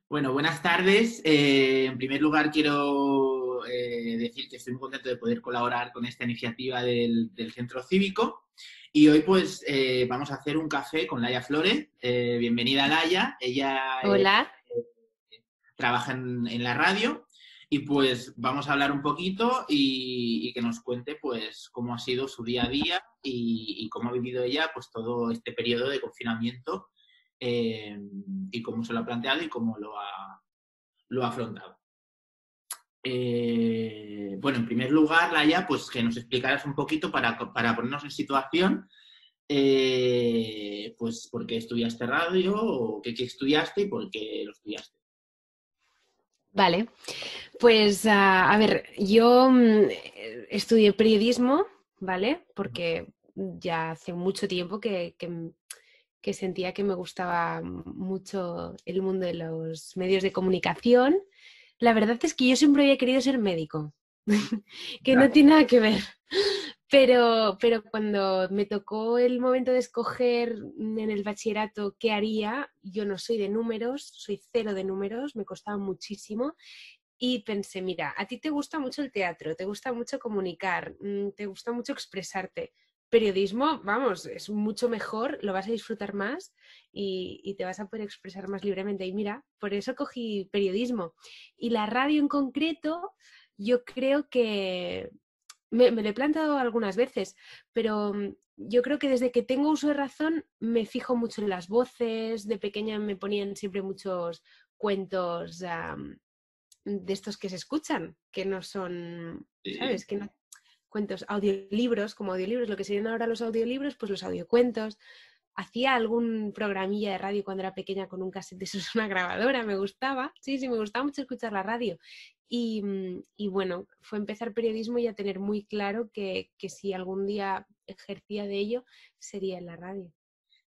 Bueno, buenas tardes. En primer lugar, quiero decir que estoy muy contento de poder colaborar con esta iniciativa del Centro Cívico. Y hoy, pues, vamos a hacer un café con Laia Flore. Bienvenida, Laia. Ella Hola. trabaja en la radio y, pues, vamos a hablar un poquito y que nos cuente, pues, cómo ha sido su día a día y cómo ha vivido ella, pues, todo este periodo de confinamiento y cómo se lo ha planteado y cómo lo ha afrontado. Bueno, en primer lugar, Laia, pues que nos explicaras un poquito para ponernos en situación, pues por qué estudiaste radio o qué estudiaste y por qué lo estudiaste. Vale, pues a ver, yo estudié periodismo, ¿vale? Porque ya hace mucho tiempo que sentía que me gustaba mucho el mundo de los medios de comunicación. La verdad es que yo siempre había querido ser médico, que no tiene nada que ver. Pero cuando me tocó el momento de escoger en el bachillerato qué haría, yo no soy de números, soy cero de números, me costaba muchísimo y pensé, mira, a ti te gusta mucho el teatro, te gusta mucho comunicar, te gusta mucho expresarte. Periodismo, vamos, es mucho mejor, lo vas a disfrutar más y te vas a poder expresar más libremente. Y mira, por eso cogí periodismo. Y la radio en concreto, yo creo que me lo he planteado algunas veces, pero yo creo que desde que tengo uso de razón me fijo mucho en las voces. De pequeña me ponían siempre muchos cuentos de estos que se escuchan, que no son, Sí. ¿sabes? Que no, cuentos, audiolibros, como audiolibros, lo que serían ahora los audiolibros, pues los audiocuentos. Hacía algún programilla de radio cuando era pequeña con un cassette de esos, una grabadora, me gustaba. Sí, me gustaba mucho escuchar la radio. Y bueno, fue empezar periodismo y a tener muy claro que si algún día ejercía de ello, sería en la radio.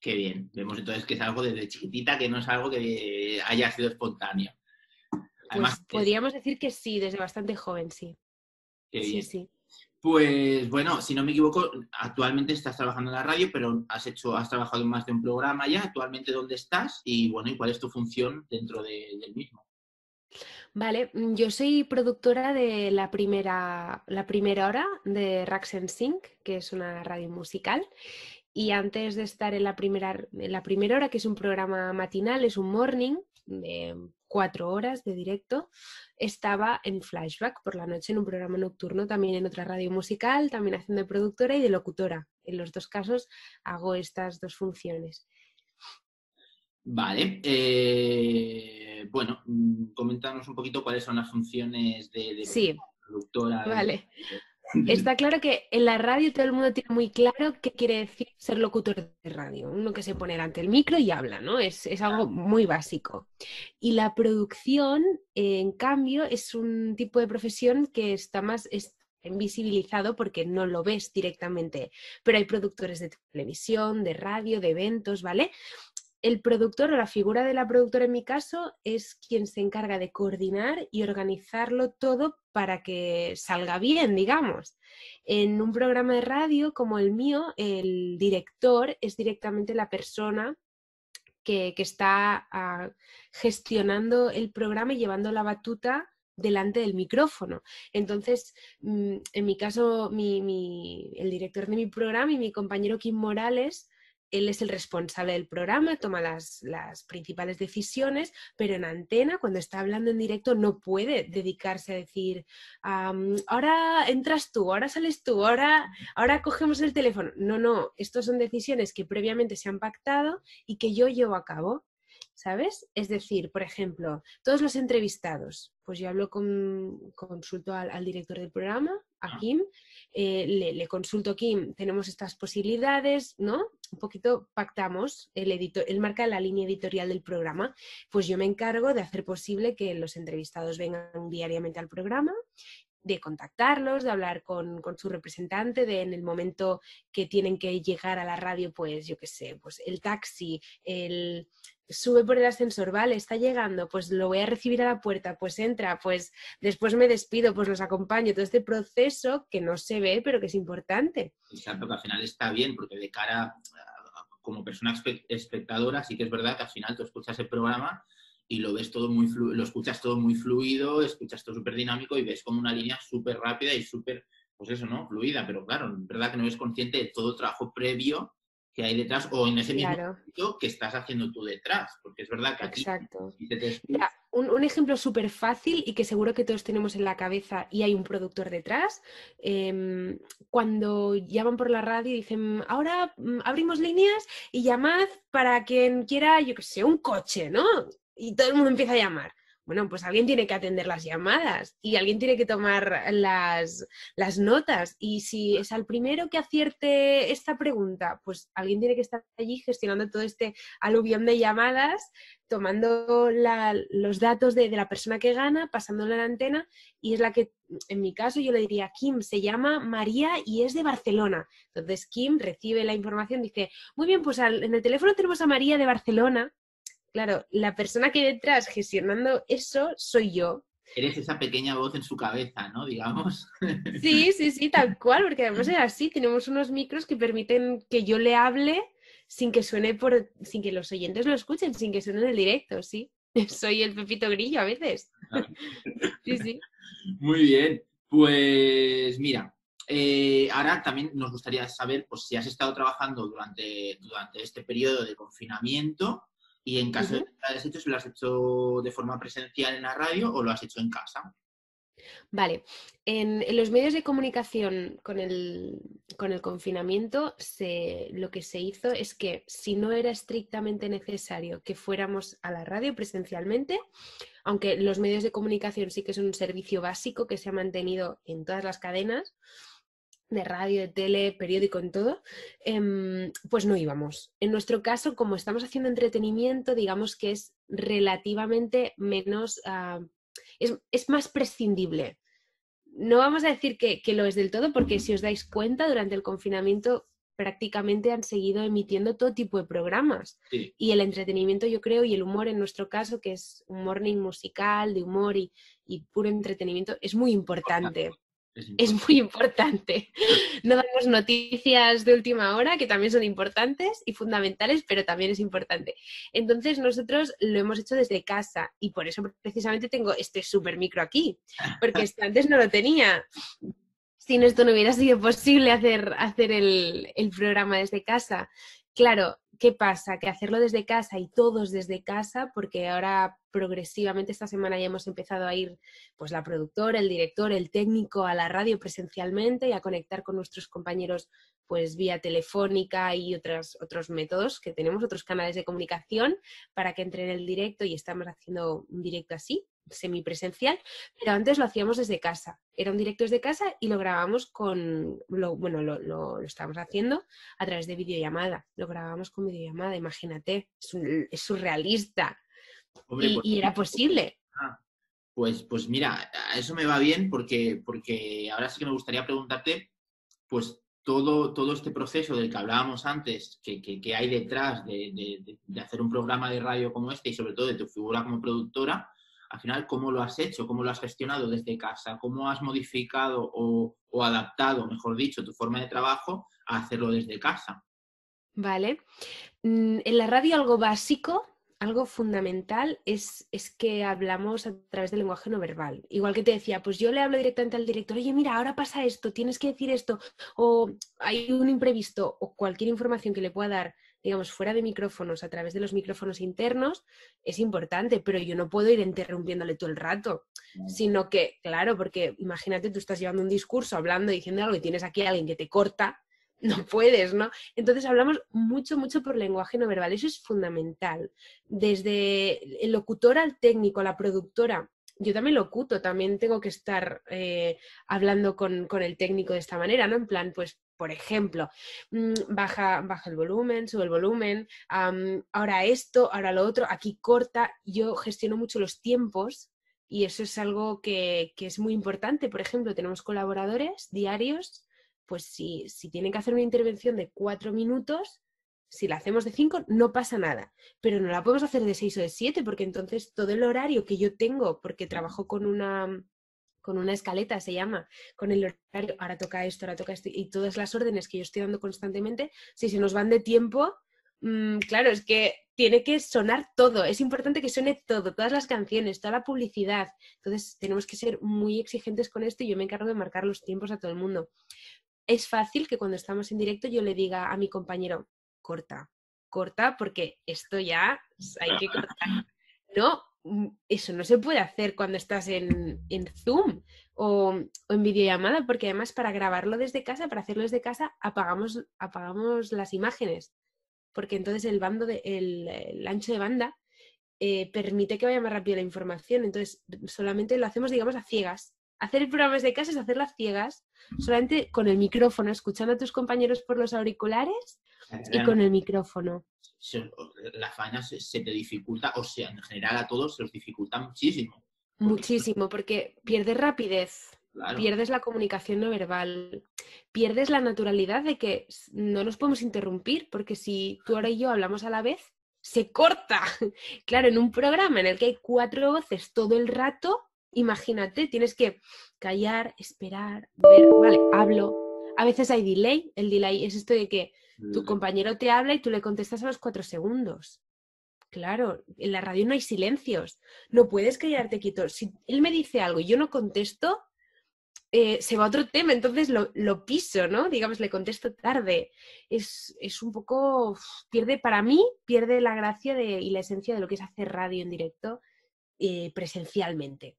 Qué bien. Vemos entonces que es algo desde chiquitita, que no es algo que haya sido espontáneo. Además, Pues podríamos decir que sí, desde bastante joven, sí. qué Sí, bien. sí. Pues bueno, si no me equivoco, actualmente estás trabajando en la radio, pero has trabajado en más de un programa ya. Actualmente, ¿dónde estás? Y bueno, ¿y cuál es tu función dentro del mismo? Vale, yo soy productora de la primera hora de Rax and Sync, que es una radio musical. Y antes de estar en la primera hora, que es un programa matinal, es un morning de 4 horas de directo, estaba en Flashback por la noche en un programa nocturno, también en otra radio musical, también haciendo de productora y de locutora. En los dos casos hago estas dos funciones. Vale. Bueno, coméntanos un poquito cuáles son las funciones de Sí, productora. vale. Está claro que en la radio todo el mundo tiene muy claro qué quiere decir ser locutor de radio. Uno que se pone delante del micro y habla, ¿no? Es algo muy básico. Y la producción, en cambio, es un tipo de profesión que está más invisibilizado porque no lo ves directamente. Pero hay productores de televisión, de radio, de eventos, ¿vale? El productor o la figura de la productora en mi caso es quien se encarga de coordinar y organizarlo todo para que salga bien, digamos. En un programa de radio como el mío, el director es directamente la persona que está gestionando el programa y llevando la batuta delante del micrófono. Entonces, en mi caso, el director de mi programa y mi compañero Kim Morales, él es el responsable del programa, toma las principales decisiones, pero en antena, cuando está hablando en directo, no puede dedicarse a decir, ahora entras tú, ahora sales tú, ahora cogemos el teléfono. No, no, estas son decisiones que previamente se han pactado y que yo llevo a cabo, ¿sabes? Es decir, por ejemplo, todos los entrevistados, pues yo consulto al director del programa, a Kim, le consulto a Kim, tenemos estas posibilidades, ¿no? Un poquito pactamos, él marca la línea editorial del programa, pues yo me encargo de hacer posible que los entrevistados vengan diariamente al programa, de contactarlos, de hablar con su representante, de en el momento que tienen que llegar a la radio, pues yo qué sé, pues el taxi, sube por el ascensor, vale, está llegando, pues lo voy a recibir a la puerta, pues entra, pues después me despido, pues los acompaño, todo este proceso que no se ve, pero que es importante. Exacto, que al final está bien, porque de cara como persona espectadora, sí que es verdad que al final tú escuchas el programa y lo ves todo lo escuchas todo muy fluido, escuchas todo súper dinámico y ves como una línea súper rápida y súper, pues eso, ¿no? Fluida, pero claro, es verdad que no eres consciente de todo el trabajo previo que hay detrás o en ese mismo Claro. momento que estás haciendo tú detrás, porque es verdad que aquí Exacto. si te escuchas, Mira, un ejemplo súper fácil y que seguro que todos tenemos en la cabeza y hay un productor detrás, cuando llaman por la radio y dicen, ahora abrimos líneas y llamad para quien quiera, yo qué sé, un coche, ¿no? Y todo el mundo empieza a llamar. Bueno, pues alguien tiene que atender las llamadas y alguien tiene que tomar las notas. Y si es al primero que acierte esta pregunta, pues alguien tiene que estar allí gestionando todo este aluvión de llamadas, tomando los datos de la persona que gana, pasándole a la antena, y es la que, en mi caso, yo le diría, Kim, se llama María y es de Barcelona. Entonces Kim recibe la información, dice, muy bien, pues en el teléfono tenemos a María de Barcelona. Claro, la persona que hay detrás gestionando eso soy yo. eres esa pequeña voz en su cabeza, ¿no? Digamos. Sí, sí, sí, tal cual, porque además es así, tenemos unos micros que permiten que yo le hable sin que suene sin que los oyentes lo escuchen, sin que suene en el directo, sí. Soy el Pepito Grillo a veces. Sí, sí. Muy bien, pues mira, ahora también nos gustaría saber pues, si has estado trabajando durante este periodo de confinamiento y en caso de Ujú. que lo hayas hecho, si lo has hecho de forma presencial en la radio o lo has hecho en casa. Vale, en los medios de comunicación con el confinamiento lo que se hizo es que si no era estrictamente necesario que fuéramos a la radio presencialmente, aunque los medios de comunicación sí que son un servicio básico que se ha mantenido en todas las cadenas de radio, de tele, periódico, en todo, pues no íbamos. En nuestro caso, como estamos haciendo entretenimiento, digamos que es relativamente menos, es más prescindible. No vamos a decir que lo es del todo, porque si os dais cuenta, durante el confinamiento prácticamente han seguido emitiendo todo tipo de programas. Sí, Y el entretenimiento, yo creo, y el humor en nuestro caso, que es un morning musical de humor y puro entretenimiento, es muy importante. es Es importante. muy importante. No damos noticias de última hora, que también son importantes y fundamentales, pero también es importante. Entonces, nosotros lo hemos hecho desde casa y por eso precisamente tengo este super micro aquí, porque antes no lo tenía. Sin esto no hubiera sido posible hacer el programa desde casa. Claro, ¿qué pasa? Que hacerlo desde casa y todos desde casa, porque ahora progresivamente esta semana ya hemos empezado a ir pues la productora, el director, el técnico a la radio presencialmente y a conectar con nuestros compañeros pues vía telefónica y otros métodos que tenemos, otros canales de comunicación para que entren en el directo, y estamos haciendo un directo así, semipresencial, pero antes lo hacíamos desde casa. Era un directo desde casa y lo grabamos lo estábamos haciendo a través de videollamada. Lo grabamos con videollamada, imagínate, es surrealista. Hombre, pues, Y era posible. ah, pues mira, a eso me va bien porque ahora sí que me gustaría preguntarte, pues todo este proceso del que hablábamos antes, que hay detrás de hacer un programa de radio como este y sobre todo de tu figura como productora, al final, ¿cómo lo has hecho? ¿Cómo lo has gestionado desde casa? ¿Cómo has modificado o adaptado, mejor dicho, tu forma de trabajo a hacerlo desde casa? Vale. En la radio algo básico, algo fundamental es que hablamos a través del lenguaje no verbal. Igual que te decía, pues yo le hablo directamente al director, oye, mira, ahora pasa esto, tienes que decir esto, o hay un imprevisto, o cualquier información que le pueda dar, digamos, fuera de micrófonos, a través de los micrófonos internos, es importante, pero yo no puedo ir interrumpiéndole todo el rato, sino que, claro, porque imagínate, tú estás llevando un discurso, hablando, diciendo algo y tienes aquí a alguien que te corta, no puedes, ¿no? Entonces hablamos mucho, mucho por lenguaje no verbal. Eso es fundamental. Desde el locutor al técnico, a la productora. Yo también locuto, también tengo que estar hablando con el técnico de esta manera, ¿no? En plan, pues, por ejemplo, baja el volumen, sube el volumen, ahora esto, ahora lo otro, aquí corta. Yo gestiono mucho los tiempos y eso es algo que es muy importante. Por ejemplo, tenemos colaboradores diarios, pues si tienen que hacer una intervención de 4 minutos, si la hacemos de 5, no pasa nada. Pero no la podemos hacer de 6 o de 7, porque entonces todo el horario que yo tengo, porque trabajo con una escaleta, se llama, con el horario, ahora toca esto, y todas las órdenes que yo estoy dando constantemente, si se nos van de tiempo, claro, es que tiene que sonar todo, es importante que suene todo, todas las canciones, toda la publicidad. Entonces tenemos que ser muy exigentes con esto y yo me encargo de marcar los tiempos a todo el mundo. Es fácil que cuando estamos en directo yo le diga a mi compañero, corta, porque esto ya hay que cortar. No, eso no se puede hacer cuando estás en Zoom o en videollamada, porque además para grabarlo desde casa, para hacerlo desde casa, apagamos las imágenes, porque entonces el ancho de banda permite que vaya más rápido la información. Entonces solamente lo hacemos, digamos, a ciegas. Hacer programas de casa es hacerlo a ciegas, solamente con el micrófono, escuchando a tus compañeros por los auriculares y con el micrófono. La faena se te dificulta, o sea, en general a todos se os dificulta muchísimo. Muchísimo, porque pierdes rapidez, Claro. pierdes la comunicación no verbal, pierdes la naturalidad de que no nos podemos interrumpir, porque si tú ahora y yo hablamos a la vez, se corta. Claro, en un programa en el que hay 4 voces todo el rato, imagínate, tienes que callar, esperar, ver, vale, hablo. A veces hay delay, el delay es esto de que tu compañero te habla y tú le contestas a los 4 segundos. Claro, en la radio no hay silencios, no puedes quedarte quieto. Si él me dice algo y yo no contesto, se va a otro tema, entonces lo piso, ¿no? Digamos, le contesto tarde. Es un poco, para mí, pierde la gracia y la esencia de lo que es hacer radio en directo presencialmente.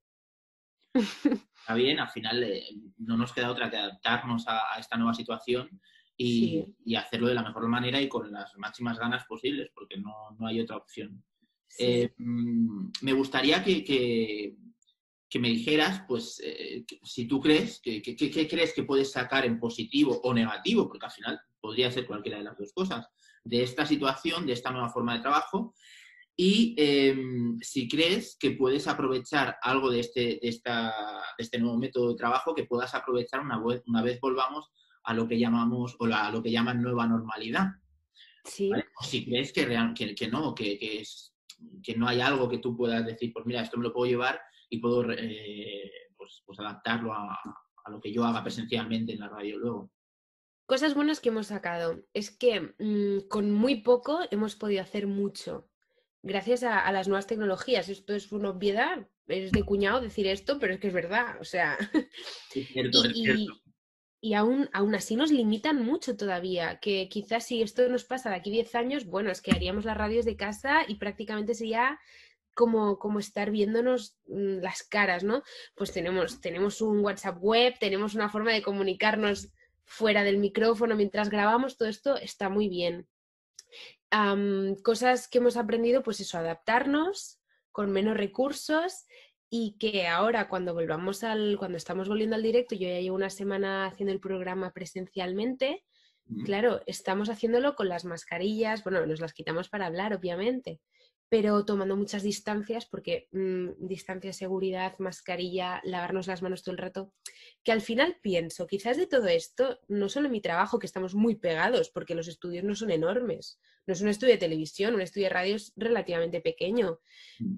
Está bien, al final no nos queda otra que adaptarnos a esta nueva situación y hacerlo de la mejor manera y con las máximas ganas posibles, porque no hay otra opción. Sí. Me gustaría que me dijeras, pues, si tú crees, ¿qué crees que puedes sacar en positivo o negativo? Porque al final podría ser cualquiera de las dos cosas, de esta situación, de esta nueva forma de trabajo. Y si crees que puedes aprovechar algo de este nuevo método de trabajo, que puedas aprovechar una vez volvamos a lo que llamamos o a lo que llaman nueva normalidad. Sí. ¿Vale? O si crees que no hay algo que tú puedas decir, pues mira, esto me lo puedo llevar y puedo pues adaptarlo a lo que yo haga presencialmente en la radio luego. Cosas buenas que hemos sacado. Es que con muy poco hemos podido hacer mucho. Gracias a las nuevas tecnologías. Esto es una obviedad, es de cuñado decir esto, pero es que es verdad. O sea, Es cierto, es cierto. y aún así nos limitan mucho todavía. Que quizás si esto nos pasa de aquí 10 años, bueno, es que haríamos las radios de casa y prácticamente sería como estar viéndonos las caras, ¿no? Pues tenemos un WhatsApp web, tenemos una forma de comunicarnos fuera del micrófono mientras grabamos, todo esto está muy bien. Cosas que hemos aprendido, pues eso, adaptarnos con menos recursos y que ahora cuando estamos volviendo al directo, yo ya llevo una semana haciendo el programa presencialmente, claro, estamos haciéndolo con las mascarillas, bueno, nos las quitamos para hablar, obviamente, pero tomando muchas distancias porque distancia, seguridad, mascarilla, lavarnos las manos todo el rato, que al final pienso, quizás de todo esto, no solo mi trabajo, que estamos muy pegados porque los estudios no son enormes, no es un estudio de televisión, un estudio de radio es relativamente pequeño,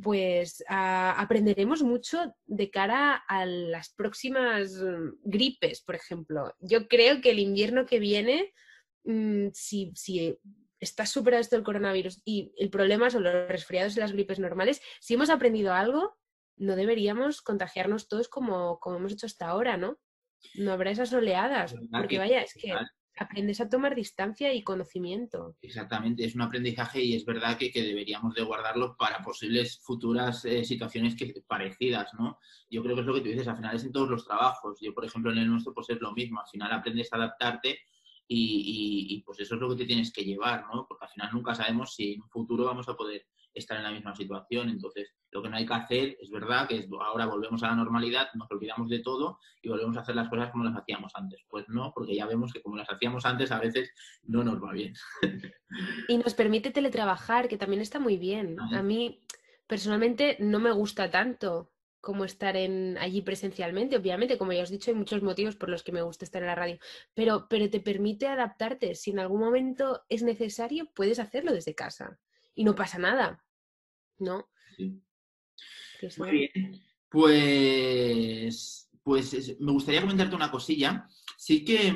pues aprenderemos mucho de cara a las próximas gripes, por ejemplo. Yo creo que el invierno que viene, si está superado esto del coronavirus y el problema son los resfriados y las gripes normales, si hemos aprendido algo, no deberíamos contagiarnos todos como hemos hecho hasta ahora, ¿no? No habrá esas oleadas, porque vaya, es que aprendes a tomar distancia y conocimiento. Exactamente, es un aprendizaje y es verdad que deberíamos de guardarlo para posibles futuras situaciones parecidas, ¿no? Yo creo que es lo que tú dices, al final es en todos los trabajos. Yo, por ejemplo, en el nuestro pues es lo mismo, al final aprendes a adaptarte y pues eso es lo que te tienes que llevar, ¿no? Porque al final nunca sabemos si en un futuro vamos a poder estar en la misma situación. Entonces, lo que no hay que hacer, es verdad, que ahora volvemos a la normalidad, nos olvidamos de todo y volvemos a hacer las cosas como las hacíamos antes. Pues no, porque ya vemos que como las hacíamos antes, a veces no nos va bien. Y nos permite teletrabajar, que también está muy bien. A mí, personalmente, no me gusta tanto como estar allí presencialmente. Obviamente, como ya os he dicho, hay muchos motivos por los que me gusta estar en la radio, pero te permite adaptarte. Si en algún momento es necesario, puedes hacerlo desde casa y no pasa nada, ¿no? Sí. Pues, Muy bien. Pues me gustaría comentarte una cosilla. Sí que,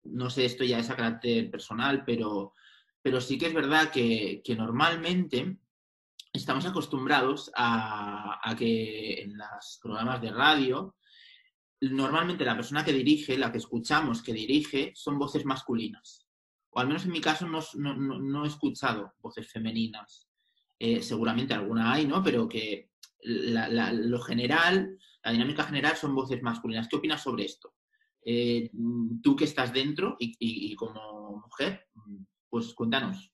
no sé, esto ya es a carácter personal, pero pero sí que es verdad que normalmente estamos acostumbrados a que en los programas de radio, normalmente la persona que dirige, la que escuchamos que dirige, son voces masculinas. O al menos en mi caso no he escuchado voces femeninas. Seguramente alguna hay, ¿no? Pero que lo general, la dinámica general son voces masculinas. ¿Qué opinas sobre esto? Tú que estás dentro y como mujer, pues cuéntanos,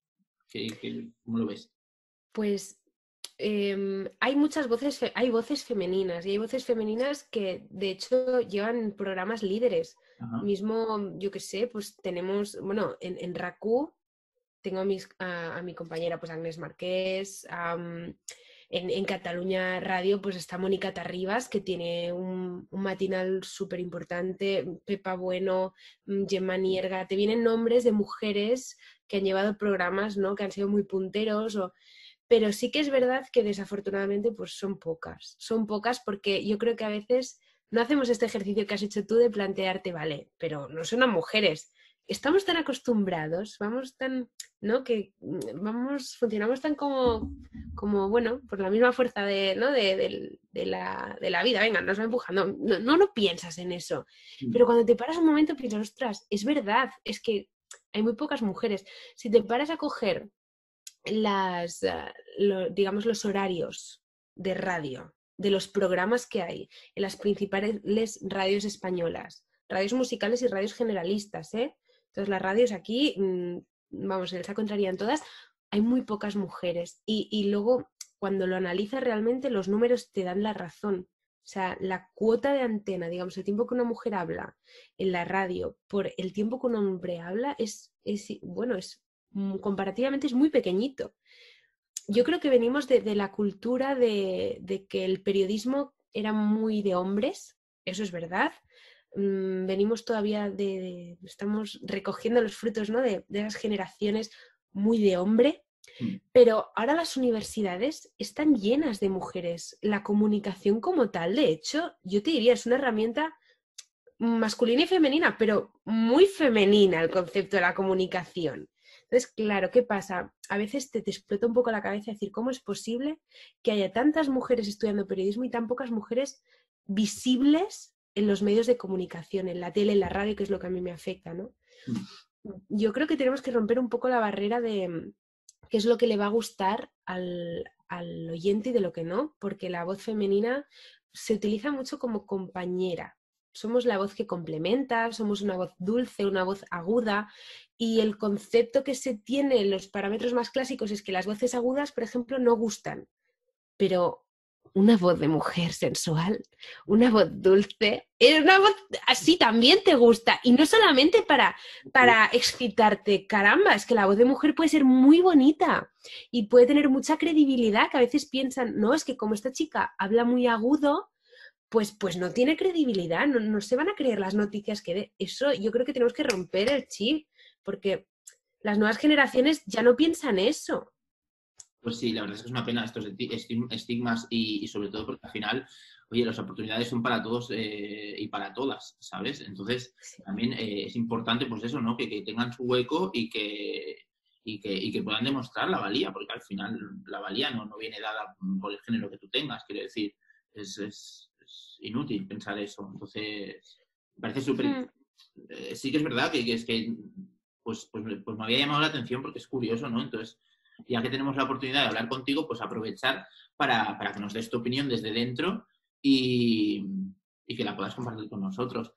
¿cómo lo ves? Pues hay muchas voces, hay voces femeninas y hay voces femeninas que de hecho llevan programas líderes. Ajá. Mismo, yo qué sé, pues tenemos, bueno, en RACU tengo a mi compañera pues Agnès Marqués, en Cataluña Radio pues está Mónica Tarribas, que tiene un matinal súper importante, Pepa Bueno, Gemma Nierga, te vienen nombres de mujeres que han llevado programas, ¿no? Que han sido muy punteros, pero sí que es verdad que desafortunadamente pues son pocas porque yo creo que a veces no hacemos este ejercicio que has hecho tú de plantearte, vale, pero no son mujeres. Estamos tan acostumbrados, vamos tan, ¿no? Que funcionamos tan como bueno, por la misma fuerza ¿no? de la vida, venga, nos va empujando. No lo piensas en eso. Pero cuando te paras un momento piensas, ostras, es verdad, es que hay muy pocas mujeres. Si te paras a coger digamos, los horarios de radio, de los programas que hay en las principales radios españolas, radios musicales y radios generalistas, ¿eh? Entonces las radios aquí, vamos, en esa contrarian todas, hay muy pocas mujeres y luego cuando lo analizas realmente los números te dan la razón. O sea, la cuota de antena, digamos, el tiempo que una mujer habla en la radio por el tiempo que un hombre habla bueno, comparativamente es muy pequeñito. Yo creo que venimos de la cultura de que el periodismo era muy de hombres, eso es verdad. Venimos todavía estamos recogiendo los frutos, ¿no? de esas generaciones muy de hombre, pero ahora las universidades están llenas de mujeres. La comunicación como tal, de hecho, yo te diría, es una herramienta masculina y femenina, pero muy femenina el concepto de la comunicación. Entonces, claro, ¿qué pasa? A veces te explota un poco la cabeza decir, ¿cómo es posible que haya tantas mujeres estudiando periodismo y tan pocas mujeres visibles en los medios de comunicación, en la tele, en la radio, que es lo que a mí me afecta, ¿no? Yo creo que tenemos que romper un poco la barrera de qué es lo que le va a gustar al oyente y de lo que no, porque la voz femenina se utiliza mucho como compañera. Somos la voz que complementa, somos una voz dulce, una voz aguda, y el concepto que se tiene en los parámetros más clásicos es que las voces agudas, por ejemplo, no gustan, pero una voz de mujer sensual, una voz dulce, una voz así también te gusta, y no solamente para excitarte, caramba, es que la voz de mujer puede ser muy bonita y puede tener mucha credibilidad, que a veces piensan, no, es que como esta chica habla muy agudo, pues no tiene credibilidad, no se van a creer las noticias que dé. Eso yo creo que tenemos que romper el chip, porque las nuevas generaciones ya no piensan eso. Pues sí, la verdad es que es una pena estos estigmas y sobre todo porque al final, oye, las oportunidades son para todos y para todas, ¿sabes? Entonces, también es importante, pues eso, ¿no? Que tengan su hueco y que puedan demostrar la valía, porque al final la valía no viene dada por el género que tú tengas, quiero decir, es inútil pensar eso. Entonces, me parece súper... sí que es verdad que es que pues me había llamado la atención porque es curioso, ¿no? Entonces, ya que tenemos la oportunidad de hablar contigo, pues aprovechar para que nos des tu opinión desde dentro y que la puedas compartir con nosotros.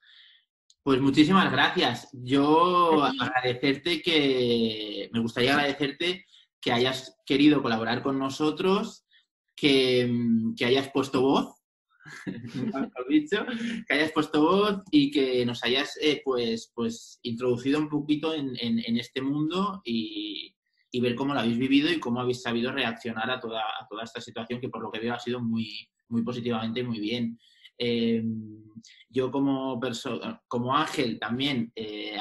Pues muchísimas gracias. Yo me gustaría agradecerte que hayas querido colaborar con nosotros, que hayas puesto voz, mejor dicho, que hayas puesto voz y que nos hayas pues introducido un poquito en este mundo y ver cómo lo habéis vivido y cómo habéis sabido reaccionar a toda esta situación que por lo que veo ha sido muy, muy positivamente y muy bien. Yo como Ángel también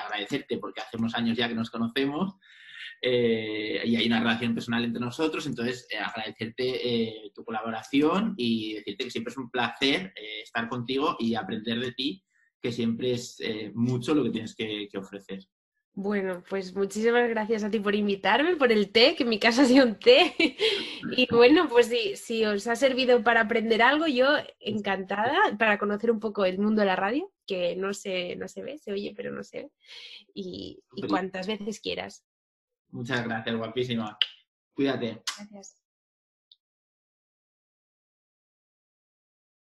agradecerte porque hace unos años ya que nos conocemos y hay una relación personal entre nosotros, entonces agradecerte tu colaboración y decirte que siempre es un placer estar contigo y aprender de ti, que siempre es mucho lo que tienes que ofrecer. Bueno, pues muchísimas gracias a ti por invitarme, por el té, que en mi casa ha sido un té. Y bueno, pues si os ha servido para aprender algo, yo encantada para conocer un poco el mundo de la radio, que no se ve, se oye, pero no se ve. Y cuantas veces quieras. Muchas gracias, guapísima. Cuídate. Gracias.